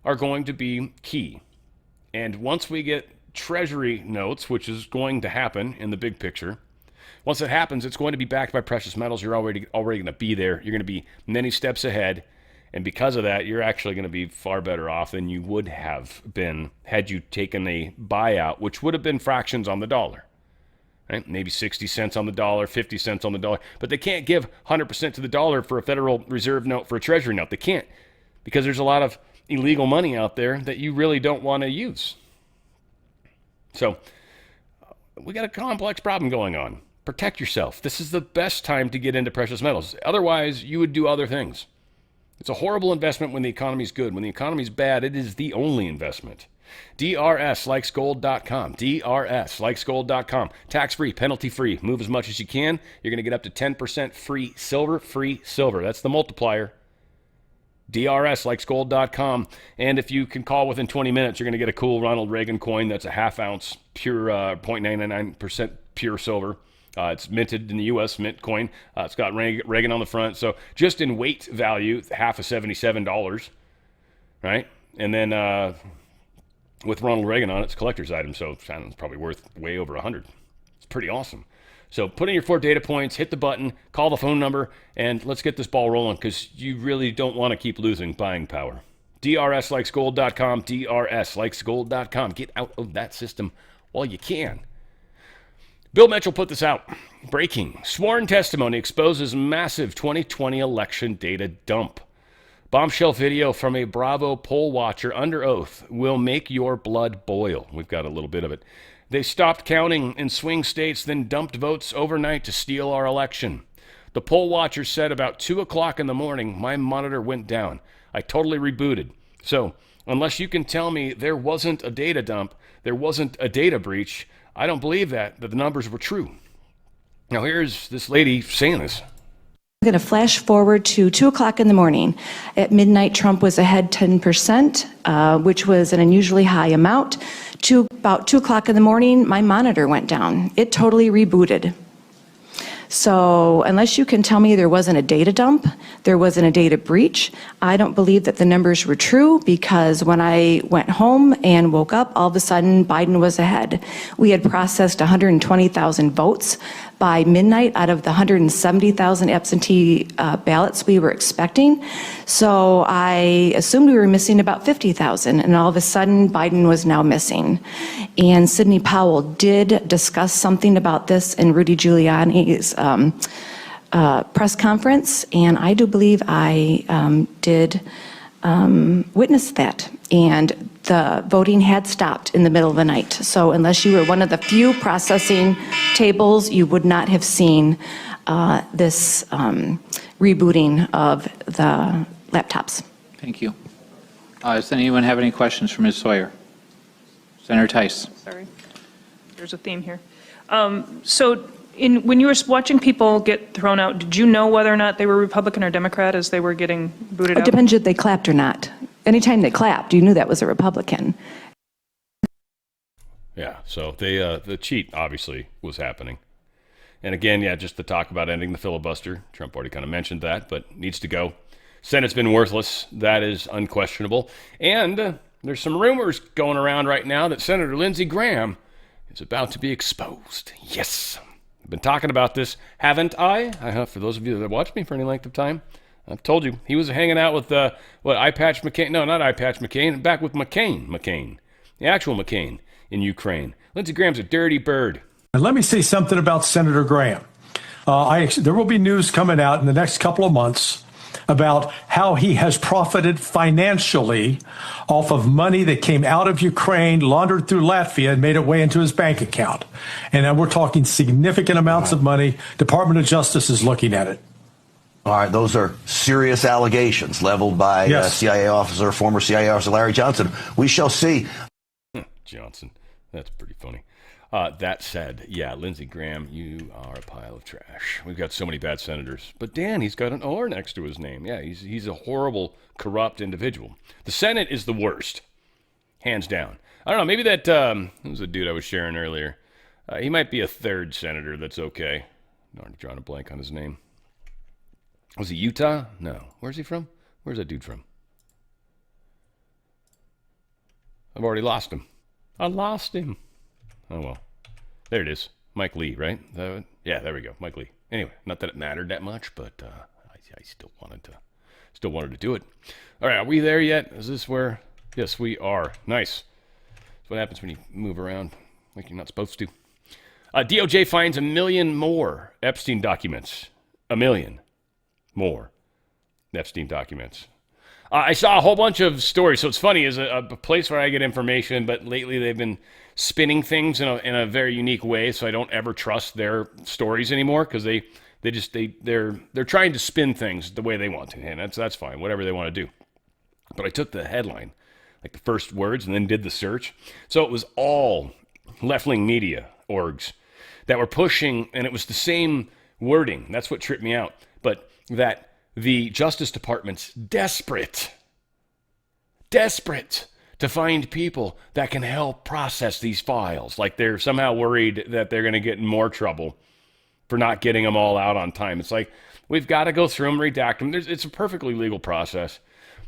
are going to be key. And once we get Treasury notes, which is going to happen in the big picture, once it happens, it's going to be backed by precious metals. You're already going to be there. You're going to be many steps ahead. And because of that, you're actually going to be far better off than you would have been had you taken a buyout, which would have been fractions on the dollar. Right? Maybe 60 cents on the dollar, 50 cents on the dollar. But they can't give 100% to the dollar for a Federal Reserve note, for a Treasury note. They can't, because there's a lot of illegal money out there that you really don't want to use. So we got a complex problem going on. Protect yourself. This is the best time to get into precious metals. Otherwise, you would do other things. It's a horrible investment when the economy's good. When the economy's bad, it is the only investment. DRSlikesgold.com. DRSlikesgold.com. Tax-free, penalty-free. Move as much as you can. You're going to get up to 10% free silver. That's the multiplier. DRSlikesgold.com. And if you can call within 20 minutes, you're going to get a cool Ronald Reagan coin that's a half-ounce, pure 0.99% pure silver. It's minted in the U.S., mint coin. It's got Reagan on the front. So just in weight value, half of $77, right? And then with Ronald Reagan on it, it's a collector's item, so it's probably worth way over 100. It's pretty awesome. So put in your 4 data points, hit the button, call the phone number, and let's get this ball rolling, because you really don't want to keep losing buying power. DRSlikesgold.com, DRSlikesgold.com. Get out of that system while you can. Bill Mitchell put this out. Breaking. Sworn testimony exposes massive 2020 election data dump. Bombshell video from a Bravo poll watcher under oath will make your blood boil. We've got a little bit of it. They stopped counting in swing states, then dumped votes overnight to steal our election. The poll watcher said about 2 o'clock in the morning, my monitor went down. I totally rebooted. So unless you can tell me there wasn't a data dump, there wasn't a data breach, I don't believe that the numbers were true. Now here's this lady saying this. I'm going to flash forward to 2 o'clock in the morning. At midnight, Trump was ahead 10%, which was an unusually high amount. To about 2 o'clock in the morning, my monitor went down. It totally rebooted. So unless you can tell me there wasn't a data dump, there wasn't a data breach, I don't believe that the numbers were true, because when I went home and woke up, all of a sudden Biden was ahead. We had processed 120,000 votes by midnight out of the 170,000 absentee ballots we were expecting. So I assumed we were missing about 50,000, and all of a sudden Biden was now missing. And Sidney Powell did discuss something about this in Rudy Giuliani's press conference, and I do believe I did witness that. And the voting had stopped in the middle of the night. So unless you were one of the few processing tables, you would not have seen this rebooting of the laptops. Thank you. Does anyone have any questions for Ms. Sawyer? Senator Tice. Sorry, there's a theme here. When you were watching people get thrown out, did you know whether or not they were Republican or Democrat as they were getting booted out? It depends if they clapped or not. Anytime they clapped, you knew that was a Republican. Yeah, so the cheat obviously was happening. And again, yeah, just the talk about ending the filibuster. Trump already kind of mentioned that, but needs to go. Senate's been worthless. That is unquestionable. And there's some rumors going around right now that Senator Lindsey Graham is about to be exposed. Yes. I've been talking about this, haven't I? For those of you that watched me for any length of time, I've told you. He was hanging out with, Eye Patch McCain? No, not Eye Patch McCain. Back with McCain. The actual McCain in Ukraine. Lindsey Graham's a dirty bird. And let me say something about Senator Graham. There will be news coming out in the next couple of months about how he has profited financially off of money that came out of Ukraine, laundered through Latvia, and made its way into his bank account. And then we're talking significant amounts of money. Department of Justice is looking at it. All right, those are serious allegations leveled by former CIA officer Larry Johnson. We shall see. Johnson. That's pretty funny. That said, yeah, Lindsey Graham, you are a pile of trash. We've got so many bad senators. But Dan, he's got an R next to his name. Yeah, he's a horrible, corrupt individual. The Senate is the worst. Hands down. I don't know, maybe that was a dude I was sharing earlier. He might be a third senator that's okay. No, I'm drawing a blank on his name. Was he Utah? No. Where's he from? Where's that dude from? I've already lost him. I lost him. Oh, well. There it is. Mike Lee, right? Yeah, there we go. Mike Lee. Anyway, not that it mattered that much, but I still wanted to do it. All right, are we there yet? Is this where? Yes, we are. Nice. That's what happens when you move around like you're not supposed to. DOJ finds 1 million more Epstein documents. 1 million more Epstein documents. I saw a whole bunch of stories. So it's funny, is a place where I get information, but lately they've been spinning things in a very unique way, so I don't ever trust their stories anymore, because they're trying to spin things the way they want to, and that's fine, whatever they want to do. But I took the headline, like the first words, and then did the search. So it was all left-wing media orgs that were pushing, and it was the same wording. That's what tripped me out. But that the Justice Department's desperate to find people that can help process these files. Like they're somehow worried that they're going to get in more trouble for not getting them all out on time. It's like, we've got to go through them, redact them. It's a perfectly legal process.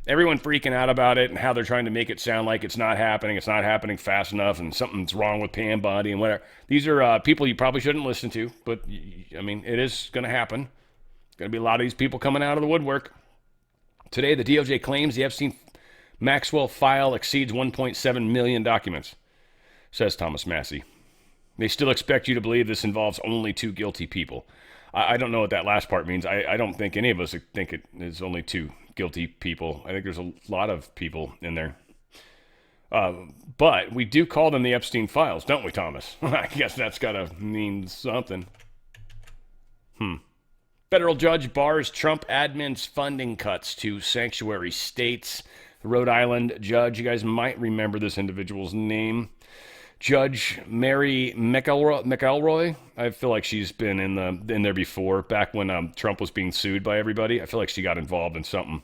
Everyone freaking out about it and how they're trying to make it sound like it's not happening fast enough, and something's wrong with Pam Bondi and whatever. These are people you probably shouldn't listen to, but I mean, it is going to happen. Going to be a lot of these people coming out of the woodwork. Today, the DOJ claims the Epstein-Maxwell file exceeds 1.7 million documents, says Thomas Massey. They still expect you to believe this involves only 2 guilty people. I don't know what that last part means. I don't think any of us think it is only 2 guilty people. I think there's a lot of people in there. But we do call them the Epstein files, don't we, Thomas? I guess that's got to mean something. Federal judge bars Trump admin's funding cuts to sanctuary states. The Rhode Island judge, you guys might remember this individual's name. Judge Mary McElroy. I feel like she's been in there before, back when Trump was being sued by everybody. I feel like she got involved in something.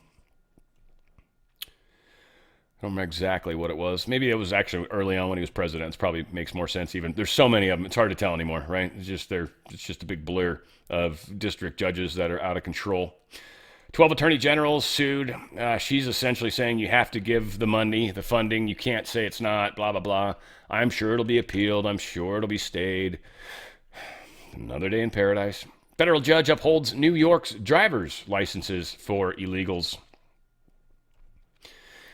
I don't remember exactly what it was. Maybe it was actually early on when he was president. It probably makes more sense even. There's so many of them. It's hard to tell anymore, right? It's just a big blur of district judges that are out of control. 12 attorney generals sued. She's essentially saying you have to give the money, the funding. You can't say it's not, blah, blah, blah. I'm sure it'll be appealed. I'm sure it'll be stayed. Another day in paradise. Federal judge upholds New York's driver's licenses for illegals.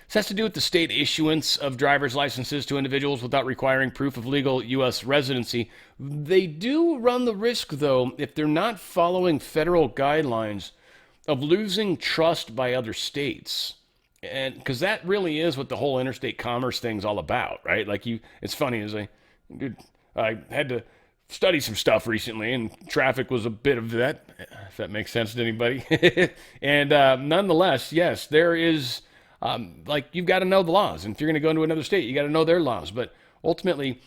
This has to do with the state issuance of driver's licenses to individuals without requiring proof of legal U.S. residency. They do run the risk, though, if they're not following federal guidelines, of losing trust by other states. And because that really is what the whole interstate commerce thing's all about, right? Like it's funny, I had to study some stuff recently, and traffic was a bit of that, if that makes sense to anybody. And nonetheless, yes, there is... you've got to know the laws. And if you're going to go into another state, you got to know their laws. But ultimately,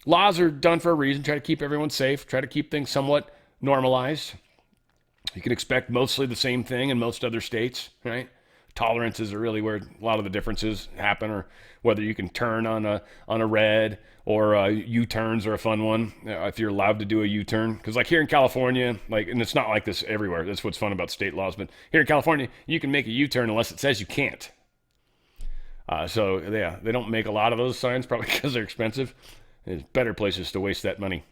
laws are done for a reason. Try to keep everyone safe. Try to keep things somewhat normalized. You can expect mostly the same thing in most other states, right? Tolerances are really where a lot of the differences happen, or whether you can turn on a red, or U-turns are a fun one, if you're allowed to do a U-turn. Because like here in California, and it's not like this everywhere. That's what's fun about state laws. But here in California, you can make a U-turn unless it says you can't. So yeah, they don't make a lot of those signs, probably because they're expensive. There's better places to waste that money.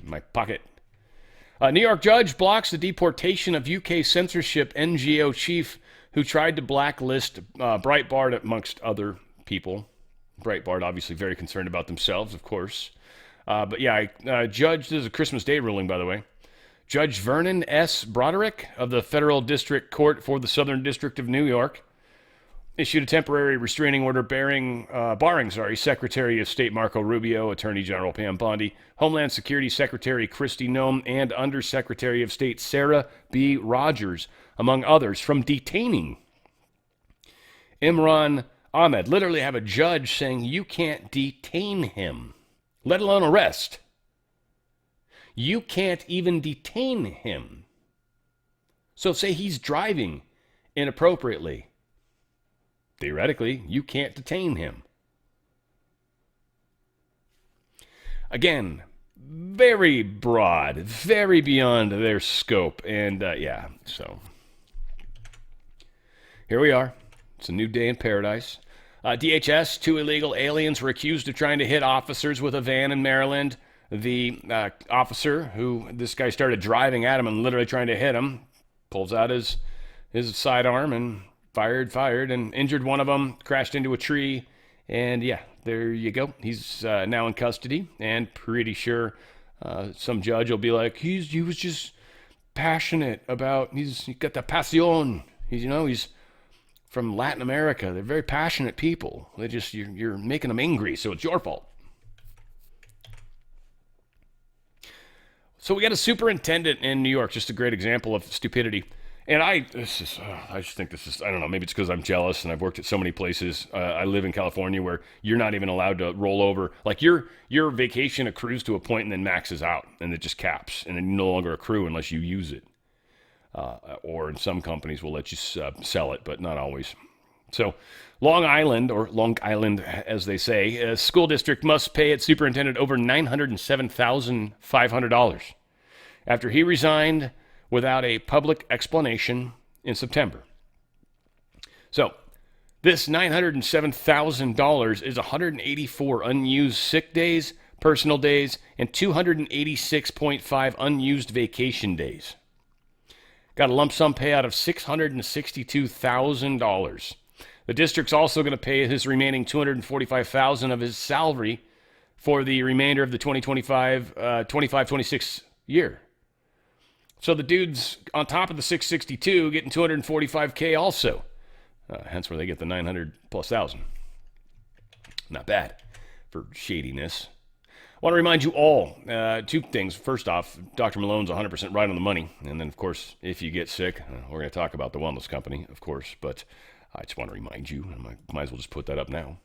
In my pocket. New York judge blocks the deportation of UK censorship NGO chief who tried to blacklist Breitbart amongst other people. Breitbart obviously very concerned about themselves, of course. But yeah, Judge, this is a Christmas Day ruling, by the way. Judge Vernon S. Broderick of the Federal District Court for the Southern District of New York issued a temporary restraining order barring Secretary of State Marco Rubio, Attorney General Pam Bondi, Homeland Security Secretary Kristi Noem, and Undersecretary of State Sarah B. Rogers, among others, from detaining Imran Ahmed. Literally have a judge saying you can't detain him, let alone arrest. You can't even detain him. So say he's driving inappropriately. Theoretically, you can't detain him. Again, very broad, very beyond their scope. And so here we are. It's a new day in paradise. DHS, 2 illegal aliens were accused of trying to hit officers with a van in Maryland. The officer, who this guy started driving at him and literally trying to hit him, pulls out his sidearm and fired, and injured one of them, crashed into a tree, and yeah, there you go. He's now in custody, and pretty sure some judge will be like, he was just passionate about, he's got the pasión. He's from Latin America. They're very passionate people. They just, you're making them angry, so it's your fault. So we got a superintendent in New York, just a great example of stupidity. And I just think this is, I don't know, maybe it's because I'm jealous and I've worked at so many places. I live in California where you're not even allowed to roll over. Like your vacation accrues to a point and then maxes out and it just caps. And then you no longer accrue unless you use it. Or in some companies will let you sell it, but not always. So Long Island, or Long Island as they say, a school district must pay its superintendent over $907,500 after he resigned without a public explanation in September. So this $907,000 is 184 unused sick days, personal days, and 286.5 unused vacation days. Got a lump sum payout of $662,000. The district's also going to pay his remaining $245,000 of his salary for the remainder of the 25-26 year. So the dude's on top of the 662 getting $245K also. Hence where they get the 900 plus thousand. Not bad for shadiness. I want to remind you all 2 things. First off, Dr. Malone's 100% right on the money. And then, of course, if you get sick, we're going to talk about the wellness company, of course. But I just want to remind you, and I might as well just put that up now.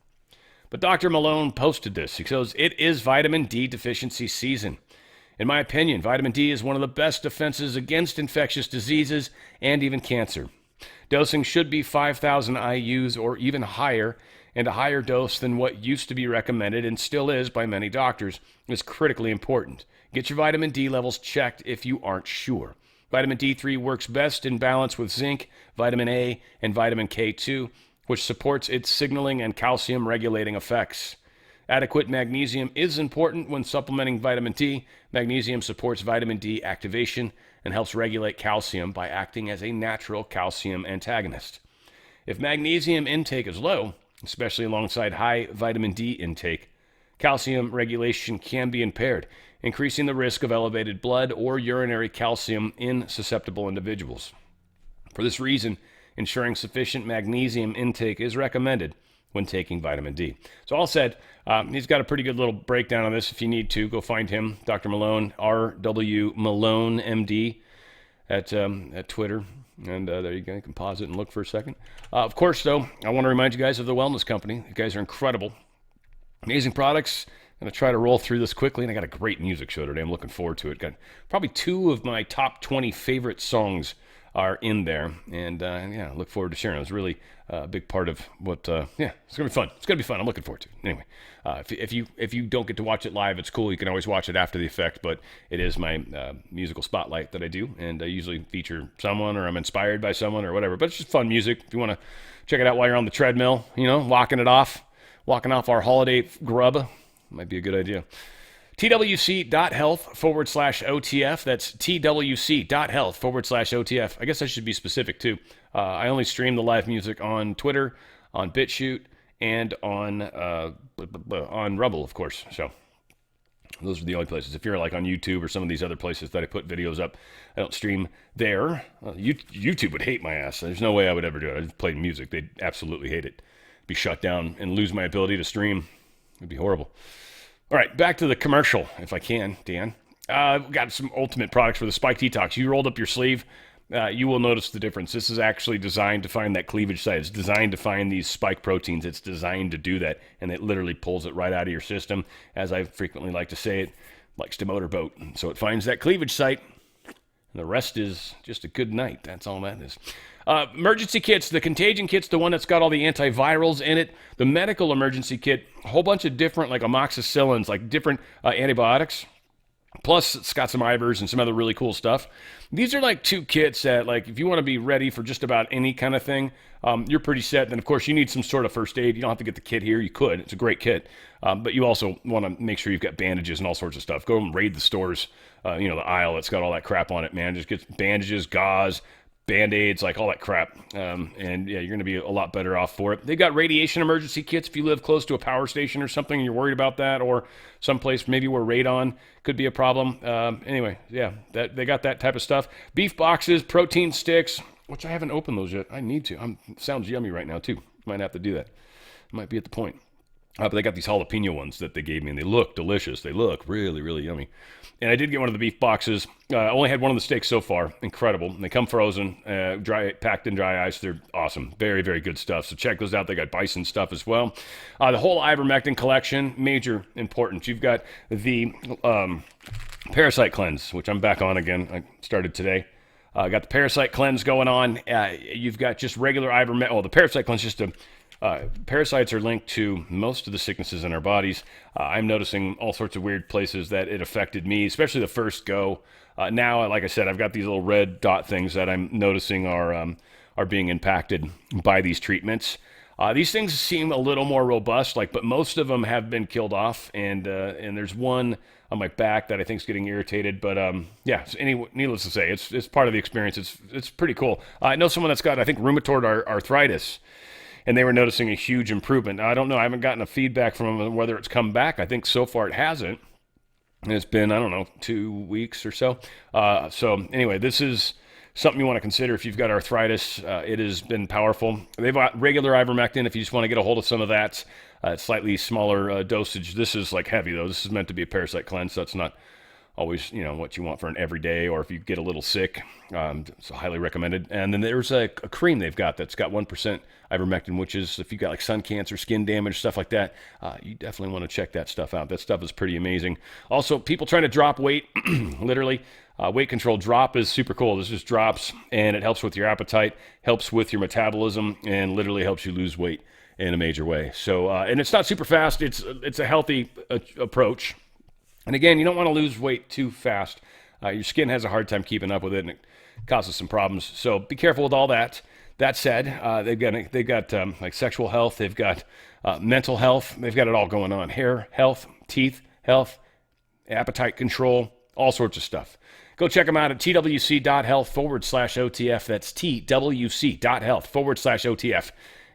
But Dr. Malone posted this. He says, it is vitamin D deficiency season. In my opinion, vitamin D is one of the best defenses against infectious diseases and even cancer. Dosing should be 5,000 IUs or even higher, and a higher dose than what used to be recommended and still is by many doctors is critically important. Get your vitamin D levels checked if you aren't sure. Vitamin D3 works best in balance with zinc, vitamin A, and vitamin K2, which supports its signaling and calcium regulating effects. Adequate magnesium is important when supplementing vitamin D. Magnesium supports vitamin D activation and helps regulate calcium by acting as a natural calcium antagonist. If magnesium intake is low, especially alongside high vitamin D intake, calcium regulation can be impaired, increasing the risk of elevated blood or urinary calcium in susceptible individuals. For this reason, ensuring sufficient magnesium intake is recommended when taking vitamin D. So all said, he's got a pretty good little breakdown on this. If you need to, go find him, Dr. Malone, R.W. Malone, M.D., at Twitter. And there you go. You can pause it and look for a second. Of course, though, I want to remind you guys of the Wellness Company. You guys are incredible. Amazing products. I'm going to try to roll through this quickly, and I got a great music show today. I'm looking forward to it. Got probably 2 of my top 20 favorite songs are in there, and yeah, look forward to sharing. It was really a big part of what, yeah, it's going to be fun. It's going to be fun. I'm looking forward to it. Anyway, if you don't get to watch it live, it's cool. You can always watch it after the effect, but it is my musical spotlight that I do, and I usually feature someone, or I'm inspired by someone, or whatever, but it's just fun music. If you want to check it out while you're on the treadmill, you know, walking off our holiday grub, might be a good idea. twc.health/OTF. That's twc.health/OTF. I guess I should be specific too. I only stream the live music on Twitter, on BitChute, and on Rumble, of course. So those are the only places. If you're like on YouTube or some of these other places that I put videos up, I don't stream there. YouTube would hate my ass. There's no way I would ever do it. I just played music. They'd absolutely hate it. Be shut down and lose my ability to stream. It'd be horrible. All right, back to the commercial, if I can, Dan. We've got some ultimate products for the Spike Detox. You rolled up your sleeve, you will notice the difference. This is actually designed to find that cleavage site. It's designed to find these spike proteins. It's designed to do that, and it literally pulls it right out of your system. As I frequently like to say, it likes to motorboat. So it finds that cleavage site, and the rest is just a good night. That's all that is. Emergency kits, the contagion kit's the one that's got all the antivirals in it. The medical emergency kit, a whole bunch of different, like amoxicillins, like different antibiotics. Plus, it's got some Ivers and some other really cool stuff. These are like 2 kits that, like, if you want to be ready for just about any kind of thing, you're pretty set. Then, of course, you need some sort of first aid. You don't have to get the kit here. You could. It's a great kit. But you also want to make sure you've got bandages and all sorts of stuff. Go and raid the stores, the aisle that's got all that crap on it, man. Just get bandages, gauze, Band-Aids, like all that crap. And yeah, you're going to be a lot better off for it. They've got radiation emergency kits if you live close to a power station or something and you're worried about that, or someplace maybe where radon could be a problem. Anyway, yeah, they got that type of stuff. Beef boxes, protein sticks, which I haven't opened those yet. I need to. Sounds yummy right now, too. Might have to do that. Might be at the point. But they got these jalapeno ones that they gave me, and they look delicious. They look really, really yummy. And I did get one of the beef boxes. I only had one of the steaks so far. Incredible. And they come frozen, packed in dry ice. They're awesome. Very, very good stuff. So check those out. They got bison stuff as well. The whole ivermectin collection, major importance. You've got the parasite cleanse, which I'm back on again. I started today. Got the parasite cleanse going on. You've got just regular ivermectin. Oh, the parasite cleanse is just a... parasites are linked to most of the sicknesses in our bodies. I'm noticing all sorts of weird places that it affected me, especially the first go. Now, like I said, I've got these little red dot things that I'm noticing are being impacted by these treatments. These things seem a little more robust, but most of them have been killed off, and there's one on my back that I think is getting irritated. But yeah, so needless to say, it's part of the experience. It's pretty cool. I know someone that's got, I think, rheumatoid arthritis. And they were noticing a huge improvement. Now, I don't know. I haven't gotten a feedback from them whether it's come back. I think so far it hasn't. And it's been, 2 weeks or so. So anyway, this is something you want to consider if you've got arthritis. It has been powerful. They've got regular ivermectin if you just want to get a hold of some of that. Slightly smaller dosage. This is heavy, though. This is meant to be a parasite cleanse, so it's not always, what you want for an everyday, or if you get a little sick. So highly recommended. And then there's a cream they've got that's got 1% ivermectin, which is if you got sun cancer, skin damage, stuff like that, you definitely want to check that stuff out. That stuff is pretty amazing. Also, people trying to drop weight, literally, weight control drop is super cool. This just drops, and it helps with your appetite, helps with your metabolism, and literally helps you lose weight. in a major way. So, and it's not super fast. It's a healthy approach. And again, you don't want to lose weight too fast. Your skin has a hard time keeping up with it, and it causes some problems. So be careful with all that. That said, they've got like sexual health. They've got mental health. They've got it all going on. Hair health, teeth health, appetite control, all sorts of stuff. Go check them out at twc.health/OTF. That's twc.health/OTF.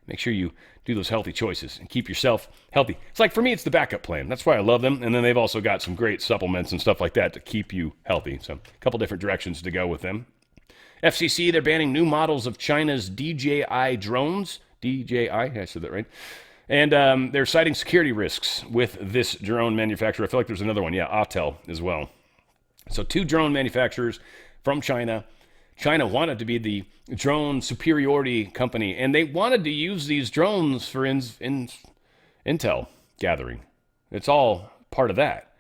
Make sure you do those healthy choices and keep yourself healthy. It's like, for me, it's the backup plan. That's why I love them. And then they've also got some great supplements and stuff like that to keep you healthy. So a couple different directions to go with them. FCC, they're banning new models of China's DJI drones. DJI, I said that right. And they're citing security risks with this drone manufacturer. I feel like there's another one. Yeah, Autel as well. So 2 drone manufacturers from China. China wanted to be the drone superiority company, and they wanted to use these drones for intel gathering. It's all part of that.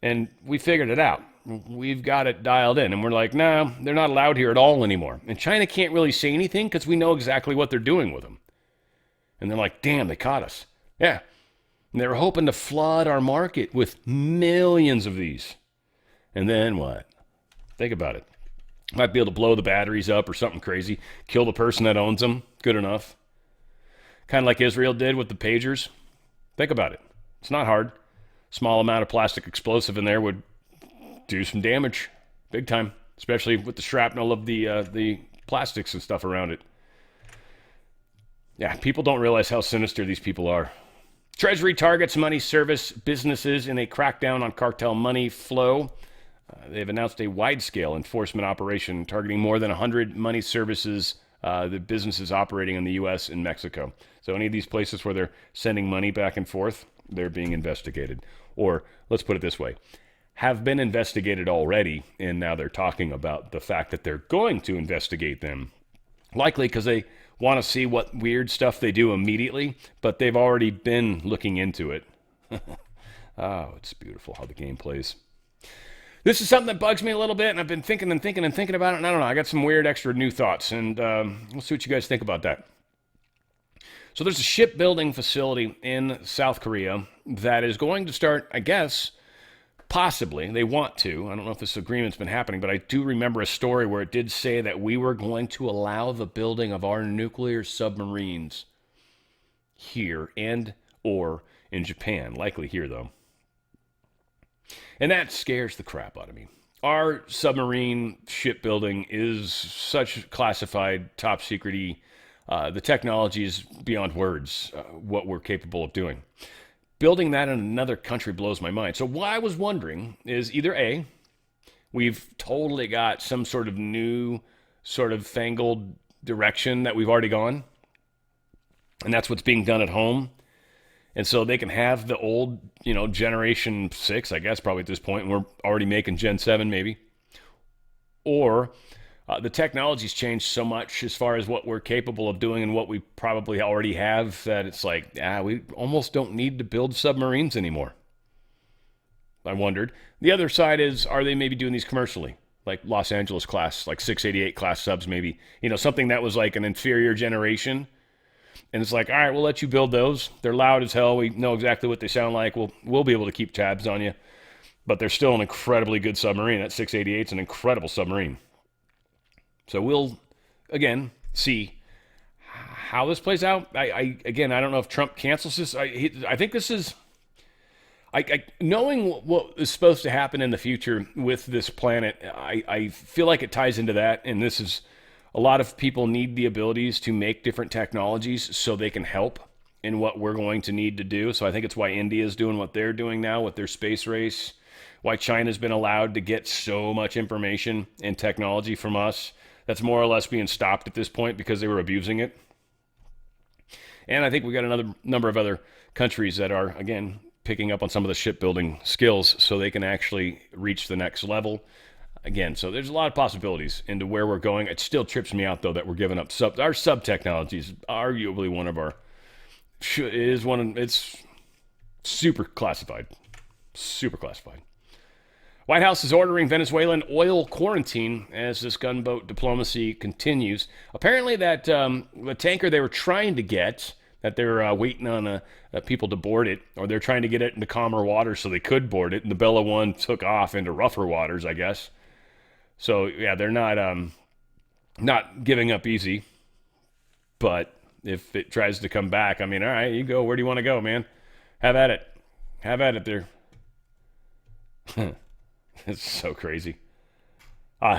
And we figured it out. We've got it dialed in, and we're like, no, they're not allowed here at all anymore. And China can't really say anything because we know exactly what they're doing with them. And they're like, damn, they caught us. Yeah. And they were hoping to flood our market with millions of these. And then what? Think about it. Might be able to blow the batteries up or something crazy. Kill the person that owns them. Good enough. Kind of like Israel did with the pagers. Think about it. It's not hard. Small amount of plastic explosive in there would do some damage. Big time. Especially with the shrapnel of the plastics and stuff around it. Yeah, people don't realize how sinister these people are. Treasury targets money service businesses in a crackdown on cartel money flow. They've announced a wide-scale enforcement operation targeting more than 100 money services, the businesses operating in the U.S. and Mexico. So any of these places where they're sending money back and forth, they're being investigated. Or, let's put it this way, have been investigated already, and now they're talking about the fact that they're going to investigate them. Likely because they want to see what weird stuff they do immediately, but they've already been looking into it. Oh, it's beautiful how the game plays. This is something that bugs me a little bit, and I've been thinking about it, and I don't know, I got some weird extra new thoughts, and we'll see what you guys think about that. So there's a shipbuilding facility in South Korea that is going to start, I guess, possibly, they want to. I don't know if this agreement's been happening, but I do remember a story where it did say that we were going to allow the building of our nuclear submarines here and or in Japan. Likely here, though. And that scares the crap out of me. Our submarine shipbuilding is such classified, top secret-y. The technology is beyond words, what we're capable of doing. Building that in another country blows my mind. So what I was wondering is either A, we've totally got some sort of new, sort of fangled direction that we've already gone, and that's what's being done at home. And so they can have the old, Generation 6, I guess, probably at this point, and we're already making Gen 7 maybe. Or the technology's changed so much as far as what we're capable of doing and what we probably already have that it's like, we almost don't need to build submarines anymore. I wondered. The other side is, are they maybe doing these commercially? Like Los Angeles class, like 688 class subs maybe. Something that was like an inferior generation. And it's like, all right, we'll let you build those. They're loud as hell. We know exactly what they sound like. We'll be able to keep tabs on you. But they're still an incredibly good submarine. That 688 is an incredible submarine. So we'll, again, see how this plays out. I don't know if Trump cancels this. I think this is, knowing what is supposed to happen in the future with this planet, I feel like it ties into that. And this is, a lot of people need the abilities to make different technologies so they can help in what we're going to need to do. So I think it's why India is doing what they're doing now with their space race, why China's been allowed to get so much information and technology from us. That's more or less being stopped at this point because they were abusing it. And I think we've got another number of other countries that are, again, picking up on some of the shipbuilding skills so they can actually reach the next level. Again, so there's a lot of possibilities into where we're going. It still trips me out, though, that we're giving up our sub-technology is arguably one of our, it's super classified. Super classified. White House is ordering Venezuelan oil quarantine as this gunboat diplomacy continues. Apparently that the tanker they were trying to get, that they're waiting on people to board it, or they're trying to get it into calmer waters so they could board it, and the Bella One took off into rougher waters, I guess. So, yeah, they're not giving up easy. But if it tries to come back, I mean, all right, you go. Where do you want to go, man? Have at it. Have at it there. It's so crazy.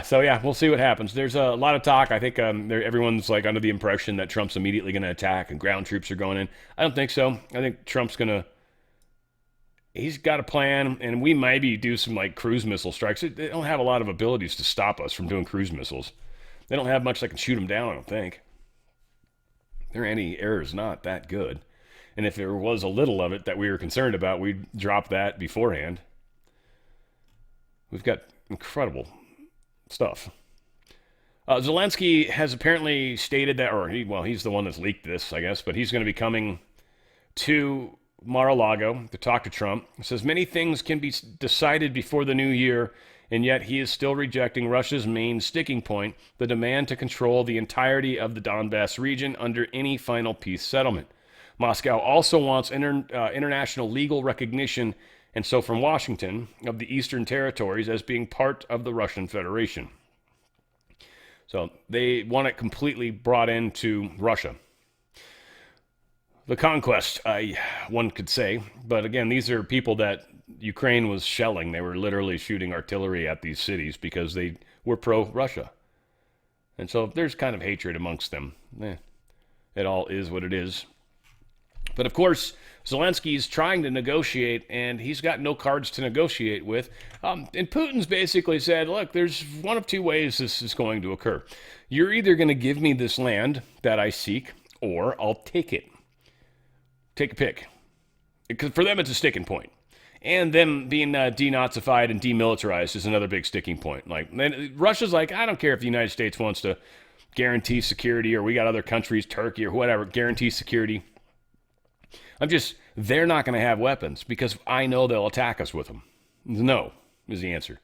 So, yeah, we'll see what happens. There's a lot of talk. I think everyone's like under the impression that Trump's immediately going to attack and ground troops are going in. I don't think so. I think Trump's going to... He's got a plan, and we maybe do some like cruise missile strikes. They don't have a lot of abilities to stop us from doing cruise missiles. They don't have much that can shoot them down, I don't think. Their anti-air is not that good. And if there was a little of it that we were concerned about, we'd drop that beforehand. We've got incredible stuff. Zelensky has apparently stated that, or he's the one that's leaked this, I guess, but he's going to be coming to Mar-a-Lago to talk to Trump. He says many things can be decided before the new year, and yet he is still rejecting Russia's main sticking point, the demand to control the entirety of the Donbass region under any final peace settlement. Moscow also wants international legal recognition, and so from Washington, of the Eastern Territories as being part of the Russian Federation. So they want it completely brought into Russia. The conquest, one could say, but again, these are people that Ukraine was shelling. They were literally shooting artillery at these cities because they were pro-Russia. And so there's kind of hatred amongst them. It all is what it is. But of course, Zelensky's trying to negotiate, and he's got no cards to negotiate with. And Putin's basically said, look, there's one of two ways this is going to occur. You're either going to give me this land that I seek, or I'll take it. Take a pick. Because for them, it's a sticking point. And them being denazified and demilitarized is another big sticking point. Like, Russia's like, I don't care if the United States wants to guarantee security, or we got other countries, Turkey or whatever, guarantee security. They're not going to have weapons because I know they'll attack us with them. No, is the answer.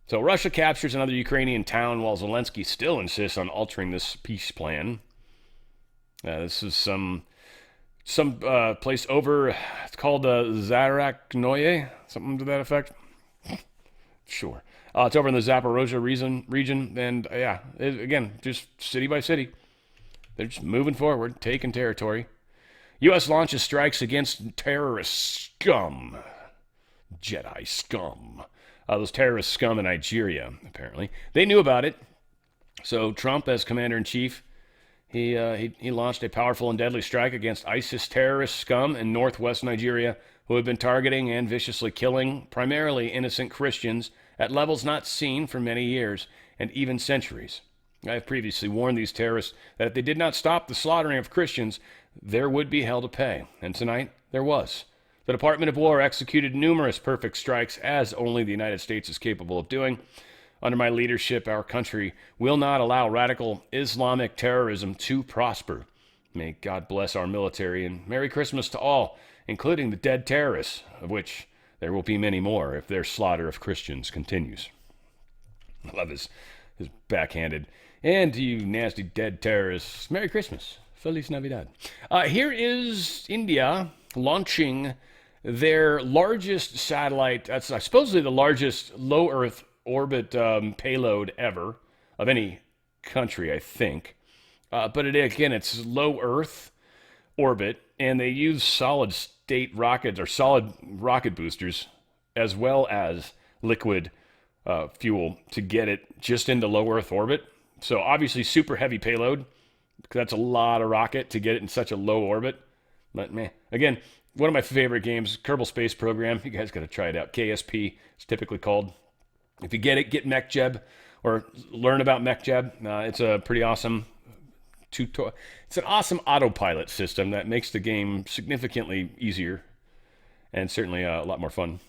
So Russia captures another Ukrainian town while Zelensky still insists on altering this peace plan. This is some place over, it's called Zaraknoye, something to that effect. Sure. It's over in the Zaporozhye region, and again, just city by city. They're just moving forward, taking territory. U.S. launches strikes against terrorist scum. Jedi scum. Those terrorist scum in Nigeria, apparently. They knew about it. So Trump, as commander-in-chief, he launched a powerful and deadly strike against ISIS terrorist scum in northwest Nigeria, who have been targeting and viciously killing primarily innocent Christians at levels not seen for many years and even centuries. I have previously warned these terrorists that if they did not stop the slaughtering of Christians, there would be hell to pay. And tonight, there was. The Department of War executed numerous perfect strikes, as only the United States is capable of doing. Under my leadership, our country will not allow radical Islamic terrorism to prosper. May God bless our military, and Merry Christmas to all, including the dead terrorists, of which there will be many more if their slaughter of Christians continues. I love his backhanded. And to you nasty dead terrorists, Merry Christmas. Feliz Navidad. Here is India launching their largest satellite, that's supposedly the largest low Earth orbit payload ever of any country, I think. But it's low Earth orbit, and they use solid state rockets or solid rocket boosters as well as liquid fuel to get it just into low Earth orbit. So obviously super heavy payload. That's a lot of rocket to get it in such a low orbit. But man, again, one of my favorite games, Kerbal Space Program. You guys got to try it out. KSP, it's typically called. If you get it, get MechJeb or learn about MechJeb. It's a pretty awesome tutorial. It's an awesome autopilot system that makes the game significantly easier and certainly a lot more fun.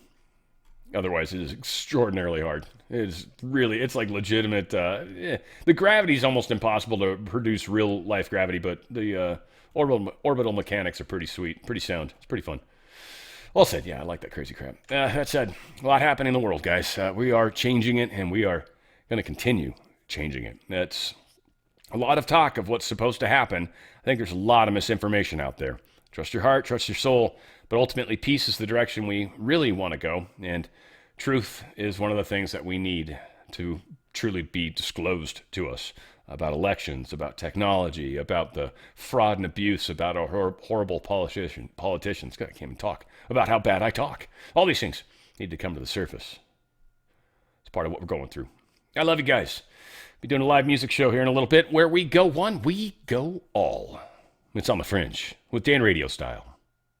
Otherwise, it is extraordinarily hard. It's like legitimate. The gravity is almost impossible to produce real life gravity, but the orbital mechanics are pretty sweet, pretty sound. It's pretty fun. Well said. Yeah, I like that crazy crap. That said, a lot happening in the world, guys. We are changing it, and we are going to continue changing it. That's a lot of talk of what's supposed to happen. I think there's a lot of misinformation out there. Trust your heart, trust your soul, but ultimately peace is the direction we really want to go, and truth is one of the things that we need to truly be disclosed to us about elections, about technology, about the fraud and abuse, about our horrible politicians. God, I can't even talk. About how bad I talk. All these things need to come to the surface. It's part of what we're going through. I love you guys. Be doing a live music show here in a little bit where we go one, we go all. It's on the Fringe with Dan Radio Style.